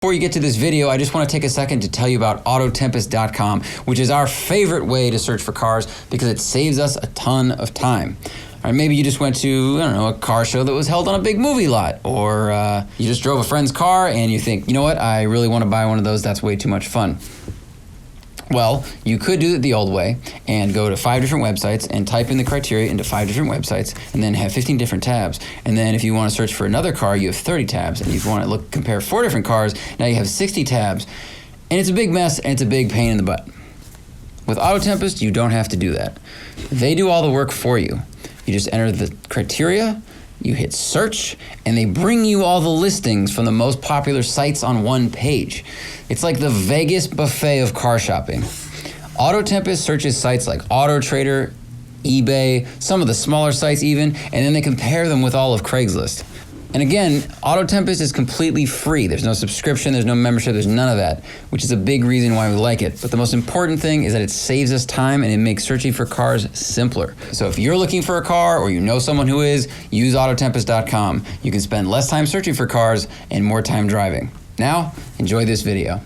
Before you get to this video, I just want to take a second to tell you about Autotempest.com, which is our favorite way to search for cars because it saves us a ton of time. Or maybe you just went to, a car show that was held on a big movie lot, or you just drove a friend's car and you think, you know what, I really want to buy one of those, that's way too much fun. Well, you could do it the old way and go to 5 different websites and type in the criteria into 5 different websites and then have 15 different tabs. And then if you want to search for another car, you have 30 tabs. And if you want to compare 4 different cars, now you have 60 tabs. And it's a big mess and it's a big pain in the butt. With Autotempest, you don't have to do that. They do all the work for you. You just enter the criteria, you hit search, and they bring you all the listings from the most popular sites on one page. It's like the Vegas buffet of car shopping. Autotempest searches sites like AutoTrader, eBay, some of the smaller sites even, and then they compare them with all of Craigslist. And again, Autotempest is completely free. There's no subscription, there's no membership, there's none of that, which is a big reason why we like it. But the most important thing is that it saves us time and it makes searching for cars simpler. So if you're looking for a car or you know someone who is, use Autotempest.com. You can spend less time searching for cars and more time driving. Now, enjoy this video.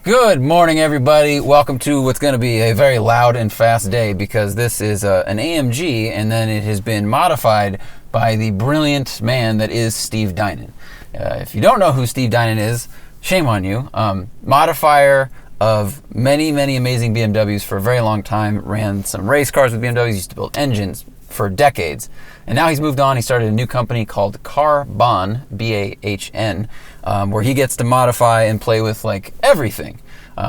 Good morning, everybody. Welcome to what's going to be a very loud and fast day because this is an AMG and then it has been modified by the brilliant man that is Steve Dinan. If you don't know who Steve Dinan is, shame on you. Modifier of many, many amazing BMWs for a very long time, ran some race cars with BMWs, used to build engines for decades. And now he's moved on. He started a new company called Carbahn, B-A-H-N, where he gets to modify and play with like everything.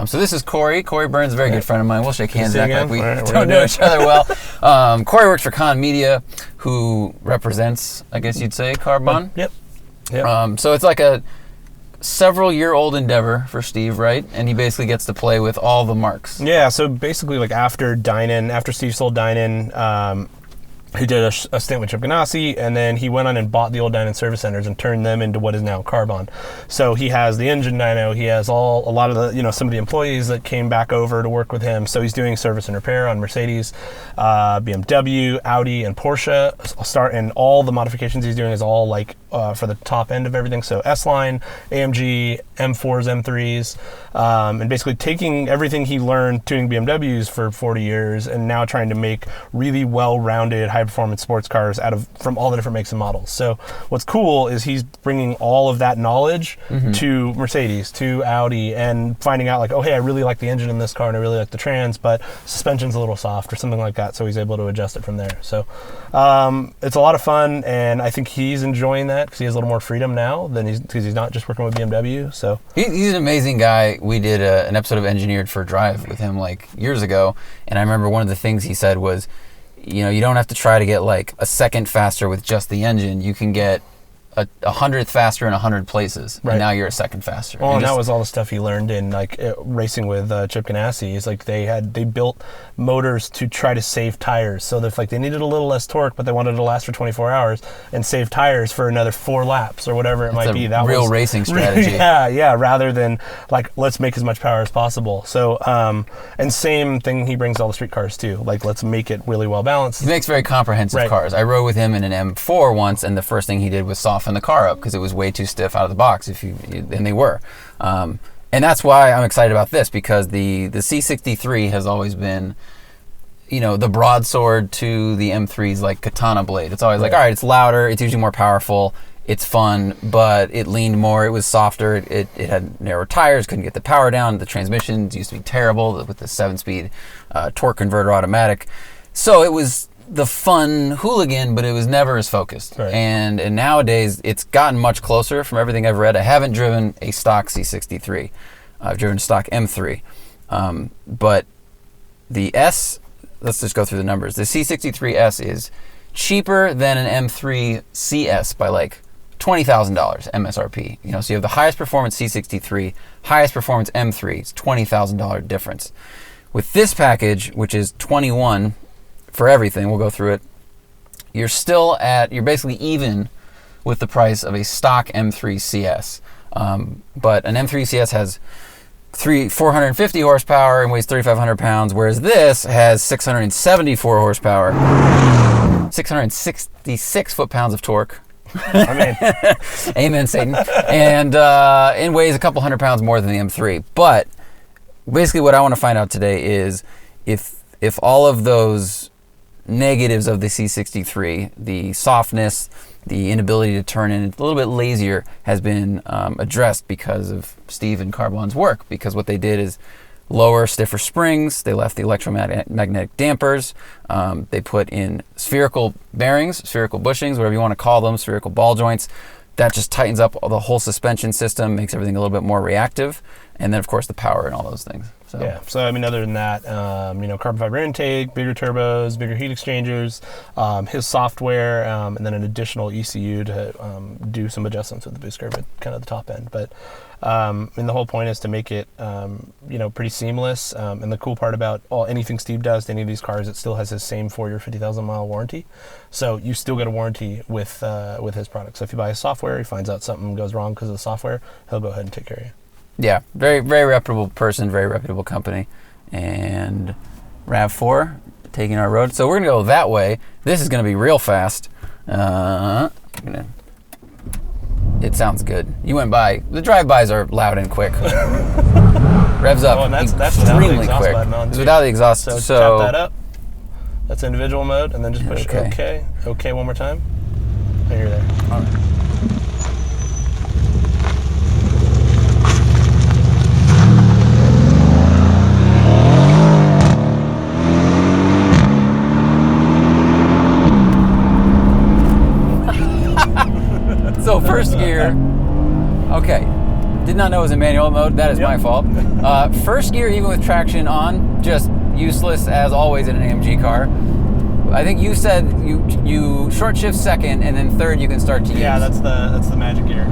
So this is Corey. Corey Burns, a very good friend of mine. We'll shake hands back like we don't know each other well. Corey works for Con Media, who represents, I guess you'd say, Carbahn. Yep. So it's like a several-year-old endeavor for Steve, right? And he basically gets to play with all the marks. Yeah, so basically like after Steve sold Dinan, he did a stint with Chip Ganassi, and then he went on and bought the old Dinan service centers and turned them into what is now Carbahn. So he has the engine dyno, he has a lot of the, some of the employees that came back over to work with him. So he's doing service and repair on Mercedes, BMW, Audi, and Porsche. And all the modifications he's doing is all like for the top end of everything. So S-Line, AMG, M4s, M3s, and basically taking everything he learned tuning BMWs for 40 years and now trying to make really well-rounded, high-performance sports cars from all the different makes and models. So what's cool is he's bringing all of that knowledge to Mercedes, to Audi, and finding out like, oh, hey, I really like the engine in this car and I really like the trans, but suspension's a little soft or something like that. So he's able to adjust it from there. So it's a lot of fun, and I think he's enjoying that because he has a little more freedom now because he's not just working with BMW. So he's an amazing guy. We did an episode of Engineered for Drive with him like years ago, and I remember one of the things he said was, you don't have to try to get like a second faster with just the engine. You can get a 100th faster in 100 places, right. And now you're a second faster. Well, and that was all the stuff he learned in like racing with Chip Ganassi. Is like they built motors to try to save tires, so that like they needed a little less torque, but they wanted it to last for 24 hours and save tires for another 4 laps or whatever it might be. That real was racing strategy. Yeah. Rather than like let's make as much power as possible. So and same thing he brings all the street cars too. Like let's make it really well balanced. He makes very comprehensive cars. I rode with him in an M4 once, and the first thing he did was soften the car up because it was way too stiff out of the box. And they were, and that's why I'm excited about this, because the C63 has always been, the broadsword to the M3's like katana blade. It's always like, all right, it's louder, it's usually more powerful, it's fun, but it leaned more, it was softer, it had narrower tires, couldn't get the power down, the transmissions used to be terrible with the 7-speed torque converter automatic. So it was the fun hooligan, but it was never as focused. Right. And nowadays it's gotten much closer from everything I've read. I haven't driven a stock C63. I've driven stock M3. But the S, let's just go through the numbers. The C63S is cheaper than an M3 CS by like $20,000 MSRP. So you have the highest performance C63, highest performance M3. It's $20,000 difference. With this package, which is 21 for everything, we'll go through it, you're basically even with the price of a stock M3 CS. But an M3 CS has 450 horsepower and weighs 3,500 pounds, whereas this has 674 horsepower, 666 foot-pounds of torque. I mean, Amen, Satan. And weighs a couple hundred pounds more than the M3. But basically what I want to find out today is if all of those negatives of the C63, the softness, the inability to turn in, a little bit lazier, has been addressed because of Steve and Carbon's work. Because what they did is lower, stiffer springs. They left the electromagnetic dampers. They put in spherical bearings, spherical bushings, whatever you want to call them, spherical ball joints. That just tightens up the whole suspension system, makes everything a little bit more reactive. And then, of course, the power and all those things. So. Yeah. So I mean, other than that, carbon fiber intake, bigger turbos, bigger heat exchangers, his software, and then an additional ECU to do some adjustments with the boost curve at kind of the top end. But the whole point is to make it pretty seamless. And the cool part about anything Steve does to any of these cars, it still has his same 4-year 50,000 mile warranty. So you still get a warranty with his product. So if you buy his software, he finds out something goes wrong because of the software, he'll go ahead and take care of you. Yeah, very, very reputable person, very reputable company. And RAV4 taking our road. So we're going to go that way. This is going to be real fast. It sounds good. You went by. The drive-bys are loud and quick. Revs up and that's extremely quick. It's without the exhaust. So tap that up. That's individual mode. And then just push OK. OK one more time. And you're there. All right. So first gear, okay, did not know it was in manual mode, that is my fault. First gear, even with traction on, just useless as always in an AMG car. I think you said you short shift second and then third you can start to use. Yeah, that's the magic gear.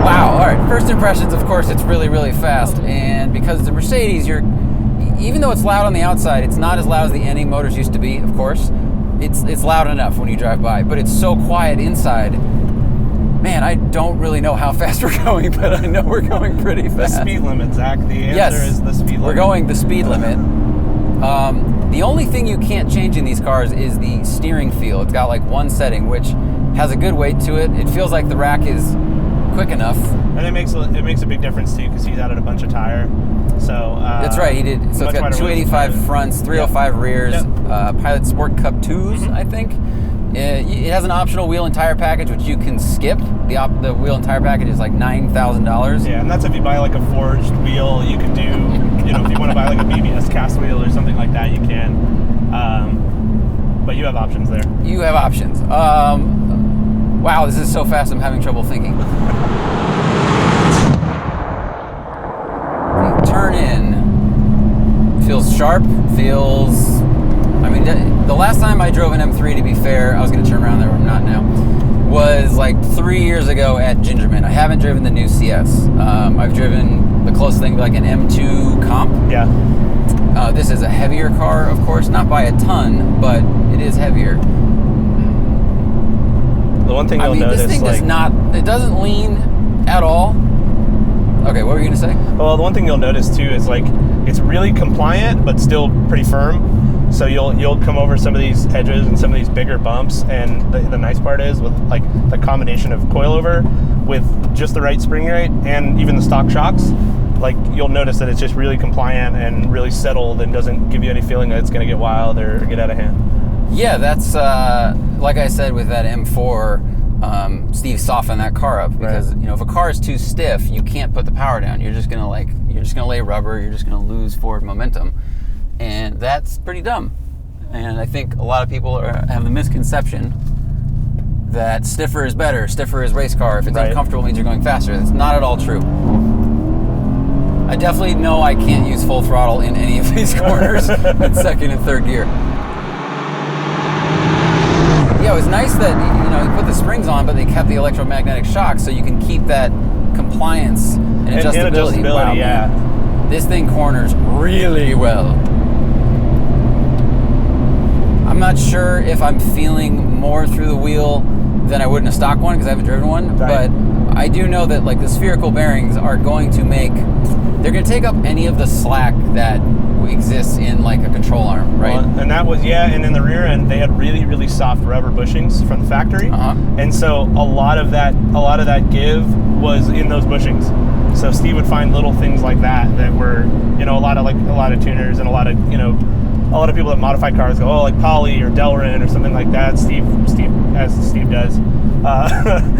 Wow, all right, first impressions, of course, it's really, really fast. And because it's a Mercedes, even though it's loud on the outside, it's not as loud as the NA motors used to be, of course. It's loud enough when you drive by, but it's so quiet inside. Man, I don't really know how fast we're going, but I know we're going pretty fast. The speed limit, Zach. The answer is the speed limit. We're going the speed limit. The only thing you can't change in these cars is the steering feel. It's got like one setting, which has a good weight to it. It feels like the rack is quick enough. And it makes a big difference too, because he's added a bunch of tire. So that's right, he did. So it's got 285 fronts, 305 rears, Pilot Sport Cup 2s, I think. It has an optional wheel and tire package, which you can skip. The wheel and tire package is like $9,000. Yeah, and that's if you buy like a forged wheel. You can do, if you want to buy like a BBS cast wheel or something like that, you can. But you have options there. You have options. Wow, this is so fast, I'm having trouble thinking. Turn in. Feels sharp, the last time I drove an M3, to be fair, I was going to turn around there, I'm not now, was like 3 years ago at Gingerman. I haven't driven the new CS. I've driven the closest thing like an M2 Comp. Yeah. This is a heavier car, of course, not by a ton, but it is heavier. The one thing you'll notice, this thing it doesn't lean at all. Okay, what were you going to say? Well, the one thing you'll notice too is like it's really compliant, but still pretty firm. So you'll come over some of these edges and some of these bigger bumps, and the nice part is with like the combination of coilover with just the right spring rate and even the stock shocks, like you'll notice that it's just really compliant and really settled and doesn't give you any feeling that it's going to get wild or get out of hand. Yeah, that's like I said with that M4. Steve softened that car up because if a car is too stiff, you can't put the power down. You're just gonna lay rubber. You're just gonna lose forward momentum, and that's pretty dumb. And I think a lot of people have the misconception that stiffer is better. Stiffer is race car. If it's uncomfortable, it means you're going faster. That's not at all true. I definitely know I can't use full throttle in any of these corners in second and third gear. Yeah, it was nice that you put the springs on, but they kept the electromagnetic shock, so you can keep that compliance and adjustability. Wow, yeah. Man. This thing corners really well. I'm not sure if I'm feeling more through the wheel than I would in a stock one because I haven't driven one. Right. But I do know that like the spherical bearings are going to they're going to take up any of the slack that exists in like a control arm, right? Well, and that was, and in the rear end they had really, really soft rubber bushings from the factory. And so a lot of that give was in those bushings. So Steve would find little things like that were, a lot of tuners and a lot of people that modify cars go, oh, like Poly or Delrin or something like that. Steve does.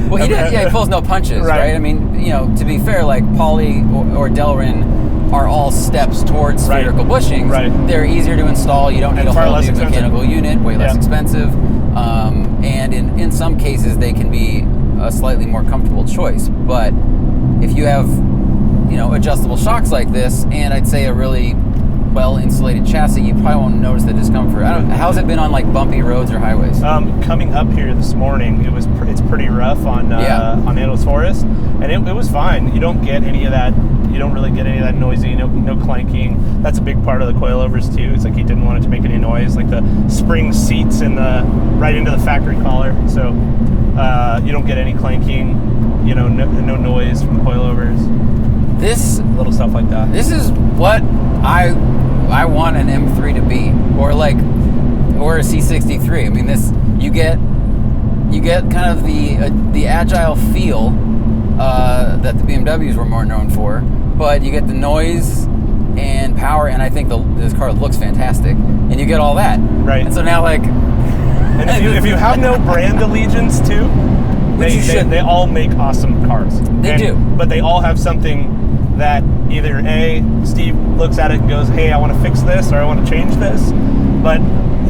Well, he pulls no punches, right? I mean, to be fair, like Poly or Delrin are all steps towards spherical bushings. Right. They're easier to install. You don't need a whole new mechanical unit, way less expensive. And in some cases, they can be a slightly more comfortable choice. But if you have, adjustable shocks like this, and I'd say a really well-insulated chassis, you probably won't notice the discomfort. How's it been on like bumpy roads or highways? Coming up here this morning, it's pretty rough on Angeles Forest, and it was fine. You don't get any of that. You don't really get any of that noisy, no clanking. That's a big part of the coilovers too. It's like he didn't want it to make any noise, like the spring seats right into the factory collar. So you don't get any clanking. No noise from the coilovers. Little stuff like that. This is what I want an M3 to be, or a C63. I mean, this you get kind of the agile feel that the BMWs were more known for, but you get the noise and power, and I think this car looks fantastic, and you get all that. Right. And so now, and if you have no brand allegiance too, they all make awesome cars. They do, but they all have something that either Steve looks at it and goes, hey, I want to fix this, or I want to change this. But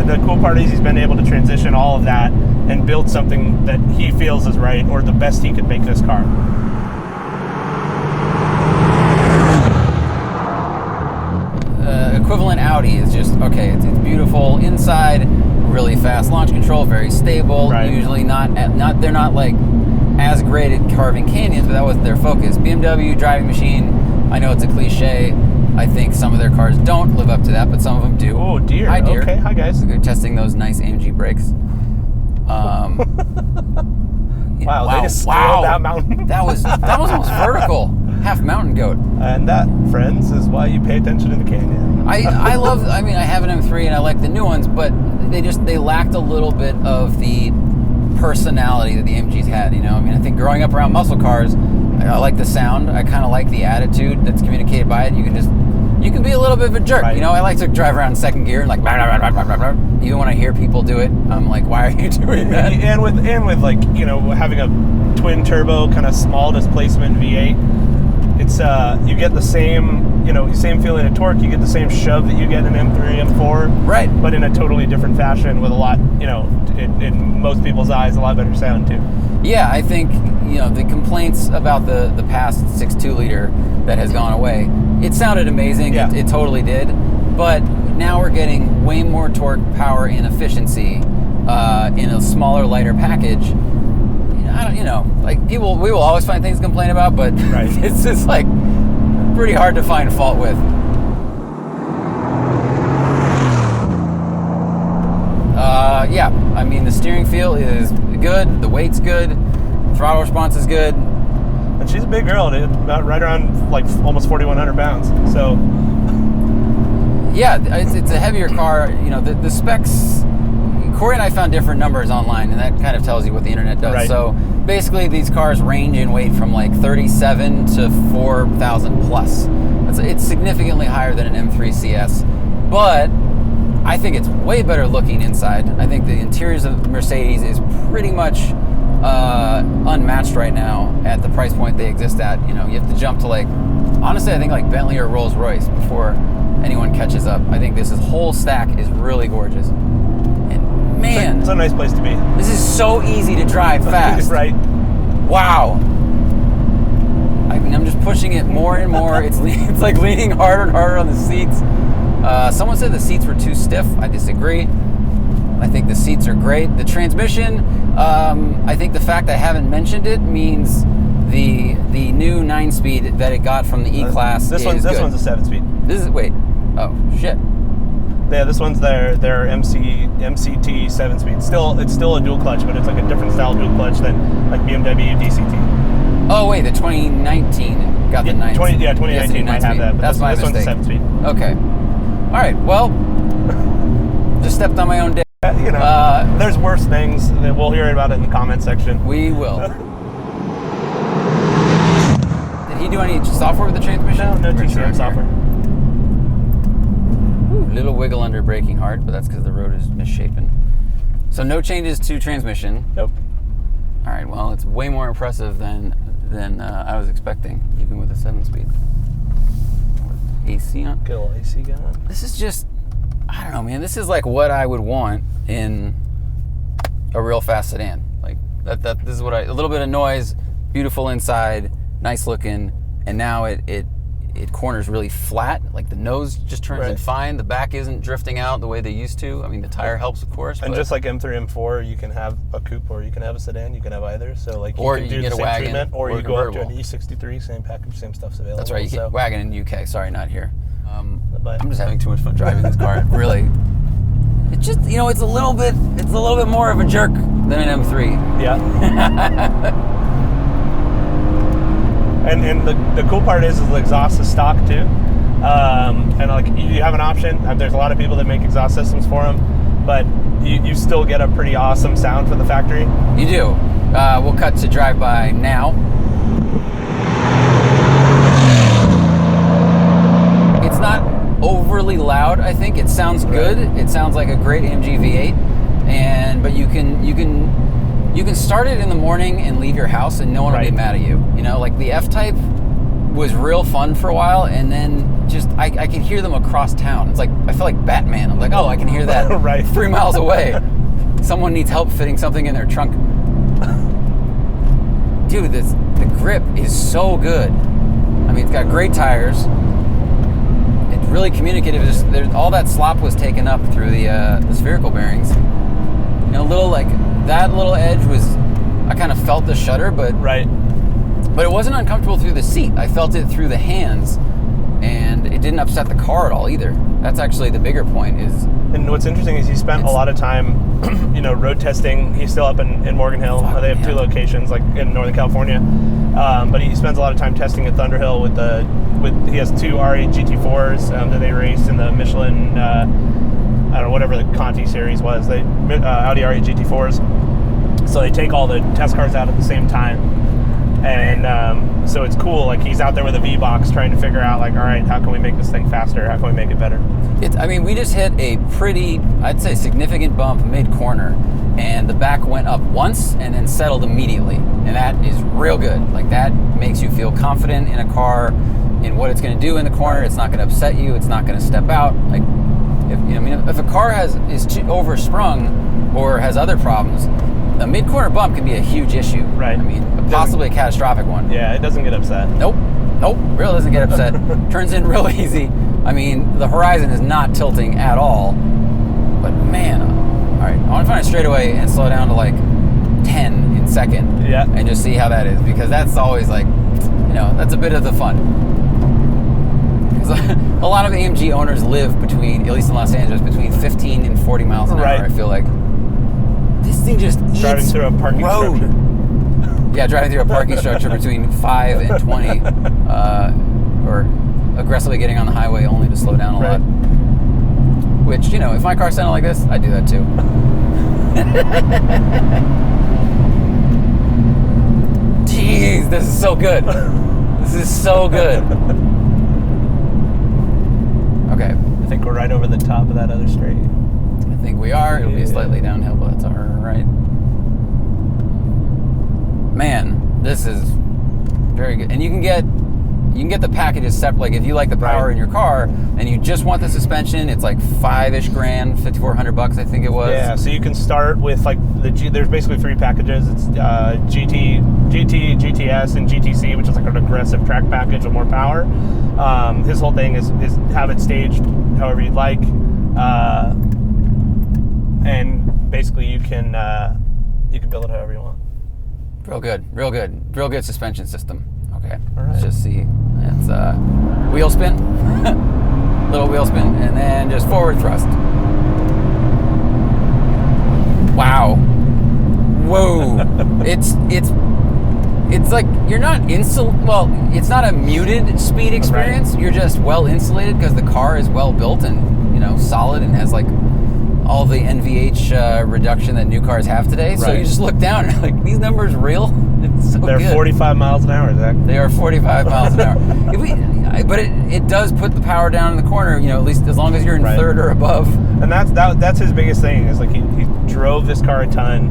the cool part is he's been able to transition all of that and build something that he feels is right, or the best he could make this car. Equivalent Audi is just okay. It's beautiful inside, really fast launch control, very stable. Right. Usually they're not like as great at carving canyons, but that wasn't their focus. BMW driving machine. I know it's a cliche. I think some of their cars don't live up to that, but some of them do. Oh dear. Hi dear. Okay. Hi guys. They're testing those nice AMG brakes. Wow. They just scaled that mountain. that was almost vertical. Half mountain goat. And that, friends, is why you pay attention in the canyon. I have an M3 and I like the new ones, but they lacked a little bit of the personality that the AMGs had. I think growing up around muscle cars, I like the sound. I kind of like the attitude that's communicated by it. You can be a little bit of a jerk. Right. I like to drive around in second gear and like blah, blah, blah, blah, blah, blah. Even when I hear people do it, I'm like, why are you doing that? And with like having a twin turbo kind of small displacement V8, it's you get the same same feeling of torque. You get the same shove that you get in M3, M4, right? But in a totally different fashion with a lot, in most people's eyes, a lot better sound too. Yeah, I think the complaints about the past 6.2 liter that has gone away. It sounded amazing. Yeah. It totally did. But now we're getting way more torque, power, and efficiency in a smaller, lighter package. We will always find things to complain about, but right. It's just like pretty hard to find fault with. The steering feel is good, the weight's good, throttle response is good. And she's a big girl, dude. About right around like almost 4,100 pounds. So yeah, it's a heavier car. The specs. Corey and I found different numbers online, and that kind of tells you what the internet does. Right. So basically, these cars range in weight from like 37 to 4,000 plus. It's significantly higher than an M3 CS, but I think it's way better looking inside. I think the interiors of Mercedes is pretty much unmatched right now at the price point they exist at. You have to jump to honestly, I think like Bentley or Rolls Royce before anyone catches up. I think this whole stack is really gorgeous. And man, it's a nice place to be. This is so easy to drive fast. Right. Wow. I'm just pushing it more and more. It's like leaning harder and harder on the seats. Someone said the seats were too stiff. I disagree. I think the seats are great. The transmission, I think the fact I haven't mentioned it means the new 9-speed that it got from the E-Class this is one's good. a 7-speed. Wait. Oh, shit. Yeah, this one's their MCT 7-speed. It's still a dual clutch, but it's like a different style dual clutch than like BMW DCT. Oh wait, the 2019 got the 9. 2019 might have that. But That's my this mistake. one's a 7-speed. Okay. All right. Well, just stepped on my own dick. You know, there's worse things. We'll hear about it in the comment section. We will. Did he do any software with the transmission? No TCM software. Ooh, little wiggle under braking hard, but that's because the road is misshapen. So no changes to transmission. Nope. All right. Well, it's way more impressive than I was expecting, even with a 7-speed. AC on. Good old AC going. This is just, I don't know, man. This is like what I would want in a real fast sedan. Like that. This is what a little bit of noise, beautiful inside, nice looking, and now it corners really flat. Like the nose just turns in fine. The back isn't drifting out the way they used to. I mean, the tire helps, of course. And just like M3, M4, you can have a coupe or you can have a sedan. You can have either. So like or you can you do get the a same wagon, treatment, or you go up to an convertible. E63, same package, same stuff's available. That's right. You get wagon in UK. Sorry, not here. But I'm just having too much fun driving this car. Really, it just it's a little bit more of a jerk than an M3. yeah. And the cool part is the exhaust is stock too. And like you have an option. There's a lot of people that make exhaust systems for them, but you still get a pretty awesome sound for the factory. You do. We'll cut to drive-by now. It's not overly loud, I think. It sounds good. It sounds like a great AMG V8, but you can start it in the morning and leave your house and no one will be mad at you. You know, like the F-Type was real fun for a while, and then just I can hear them across town. It's like I feel like Batman. I'm like, oh, I can hear that 3 miles away. Someone needs help fitting something in their trunk. Dude, the grip is so good. I mean, it's got great tires. It's really communicative. All that slop was taken up through the spherical bearings. And a little like that little edge was. I kind of felt the shudder, but it wasn't uncomfortable through the seat. I felt it through the hands, and it didn't upset the car at all either. That's actually the bigger point. And what's interesting is he spent a lot of time, road testing. He's still up in Morgan Hill. They have 2 locations, like in Northern California. But he spends a lot of time testing at Thunderhill with he has 2 R8 GT4s that they raced in the Michelin, I don't know, whatever the Conti series was. They Audi R8 GT4s. So they take all the test cars out at the same time. And so it's cool. Like he's out there with a V-Box trying to figure out, like, all right, how can we make this thing faster? How can we make it better? We just hit a pretty, I'd say, significant bump mid-corner, and the back went up once and then settled immediately, and that is real good. Like that makes you feel confident in a car, in what it's going to do in the corner. It's not going to upset you. It's not going to step out. Like, if a car is too oversprung or has other problems, a mid-corner bump can be a huge issue. Right. I mean, possibly a catastrophic one. Yeah, it doesn't get upset. Nope, really doesn't get upset. Turns in real easy. I mean, the horizon is not tilting at all. But man, all right, I want to find a straightaway and slow down to like 10 in second. Yeah. And just see how that is, because that's always like, that's a bit of the fun. Because a lot of AMG owners live between, at least in Los Angeles, between 15 and 40 miles an hour. I feel like this thing just eats driving through a parking structure. Yeah, driving through a parking structure between 5 and 20, or aggressively getting on the highway only to slow down a lot. Which, if my car sounded like this, I'd do that too. Jeez, this is so good. This is so good. Okay. I think we're right over the top of that other straight. I think we are. It'll be slightly downhill, but that's all right. Man, this is very good. And you can get the packages separate. Like if you like the power in your car and you just want the suspension, it's like $5-ish grand, $5,400, I think it was. Yeah, so you can start with like there's basically 3 packages. It's GT, GTS, and GTC, which is like an aggressive track package with more power. His whole thing is have it staged however you'd like, and basically you can build it however you want. Real good suspension system. Okay, all right. Let's just see. It's wheel spin, little wheel spin, and then just forward thrust. it's like you're not well, it's not a muted speed experience. Right. You're just well insulated because the car is well built and, you know, solid and has like all the NVH reduction that new cars have today. So Right. you just look down and you're like, these numbers real? It's so They're good. 45 miles an hour, Zach. They are 45 miles an hour. But it does put the power down in the corner, you know, at least as long as you're in Right. third or above. And that's his biggest thing, is like he drove this car a ton,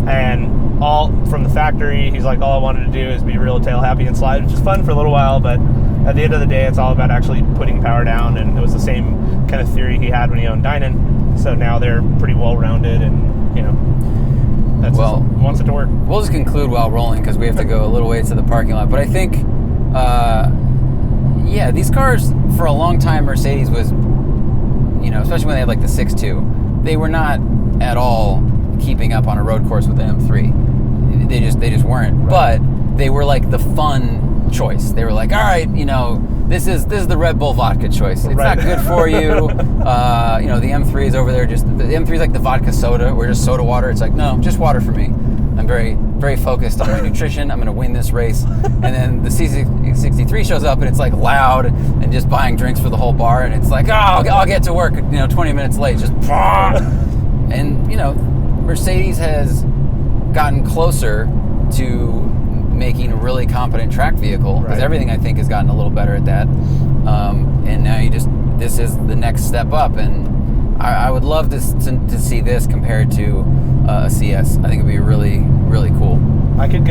and all from the factory, he's like, all I wanted to do is be real tail happy and slide, which is fun for a little while, but at the end of the day, it's all about actually putting power down. And it was the same kind of theory he had when he owned Dynan. So now they're pretty well rounded, and, you know, that's wants it to work. We'll just conclude while rolling because we have to go a little ways to the parking lot. But I think, yeah, these cars for a long time, Mercedes was, you know, especially when they had like the 6.2, they were not at all keeping up on a road course with the M3. They just weren't. Right. But they were like the fun choice. They were like, all right, you know, this is the Red Bull vodka choice. It's Right. not good for you. You know, the M3 is over there. Just the M3 is like the vodka soda. We're just soda water. It's like, no, just water for me. I'm very, very focused on my nutrition. I'm going to win this race. And then the C63 shows up and it's like loud and just buying drinks for the whole bar. And it's like, oh, I'll get to work, you know, 20 minutes late. Just, and, you know, Mercedes has gotten closer to making a really competent track vehicle because Right. everything, I think, has gotten a little better at that. And now this is the next step up. And I would love to see this compared to a CS. I think it'd be really, really cool. I could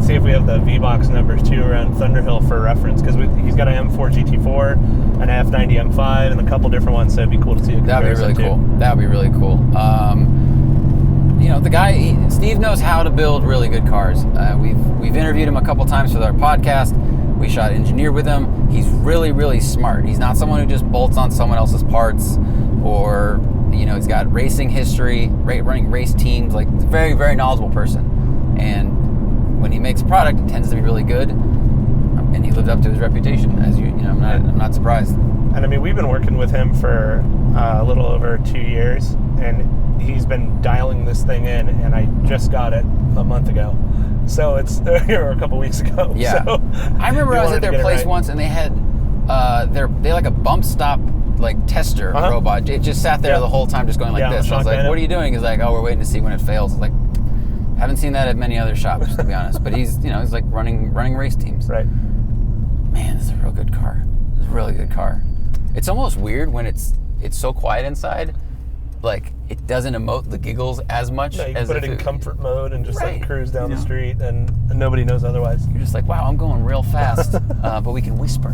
see if we have the V-Box numbers too around Thunderhill for reference, because he's got an M4 GT4, an F90 M5, and a couple different ones. So it'd be cool to see a That'd be comparison really too. cool. That'd be really cool. You know, the guy, Steve knows how to build really good cars. We've interviewed him a couple times for our podcast. We shot Engineer with him. He's really, really smart. He's not someone who just bolts on someone else's parts, or, you know, he's got racing history, running race teams. Like, he's a very, very knowledgeable person. And when he makes a product, it tends to be really good. And he lived up to his reputation, as you know. I'm not surprised. And I mean, we've been working with him for a little over 2 years, and he's been dialing this thing in, and I just got it a month ago. So it's or a couple weeks ago. Yeah. So I remember he I was wanted at to their get it place right. once, and they had they like a bump stop like tester robot. It just sat there Yeah. the whole time, just going like Yeah, this. I was shock like, dyno. "What are you doing?" He's like, "Oh, we're waiting to see when it fails." I was like, haven't seen that at many other shops, to be honest. But he's like running race teams. Right. Man, it's a real good car. It's a really good car. It's almost weird when it's so quiet inside. Like, it doesn't emote the giggles as much. No, you can as put it if in comfort mode and just Right. like cruise down You the know. street, and nobody knows otherwise. You're just like, wow, I'm going real fast, but we can whisper.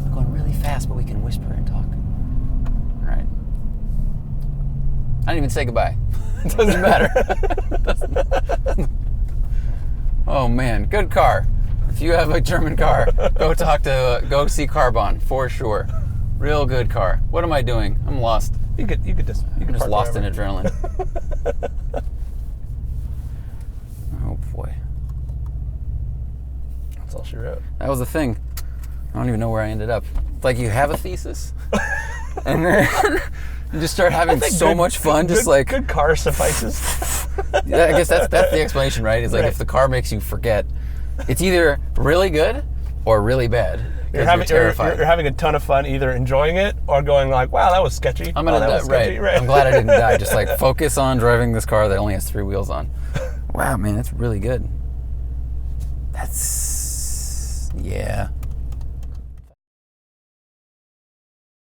I'm going really fast, but we can whisper and talk. All right. I didn't even say goodbye. It doesn't matter. Oh man, good car. If you have a German car, go see Carbon for sure. Real good car. What am I doing? I'm lost. You could just I'm just park lost in wherever. adrenaline. Oh boy. That's all she wrote. That was the thing. I don't even know where I ended up. It's like you have a thesis, and then you just start having so much fun. Just like good car suffices. Yeah, I guess that's the explanation, right? Is like Right. if the car makes you forget, it's either really good or really bad. 'cause You're terrified. you're having a ton of fun, either enjoying it or going like, "Wow, that was sketchy." I'm Oh, gonna that die. was sketchy. Right. I'm glad I didn't die. Just like focus on driving this car that only has 3 wheels on. Wow, man, that's really good. Yeah.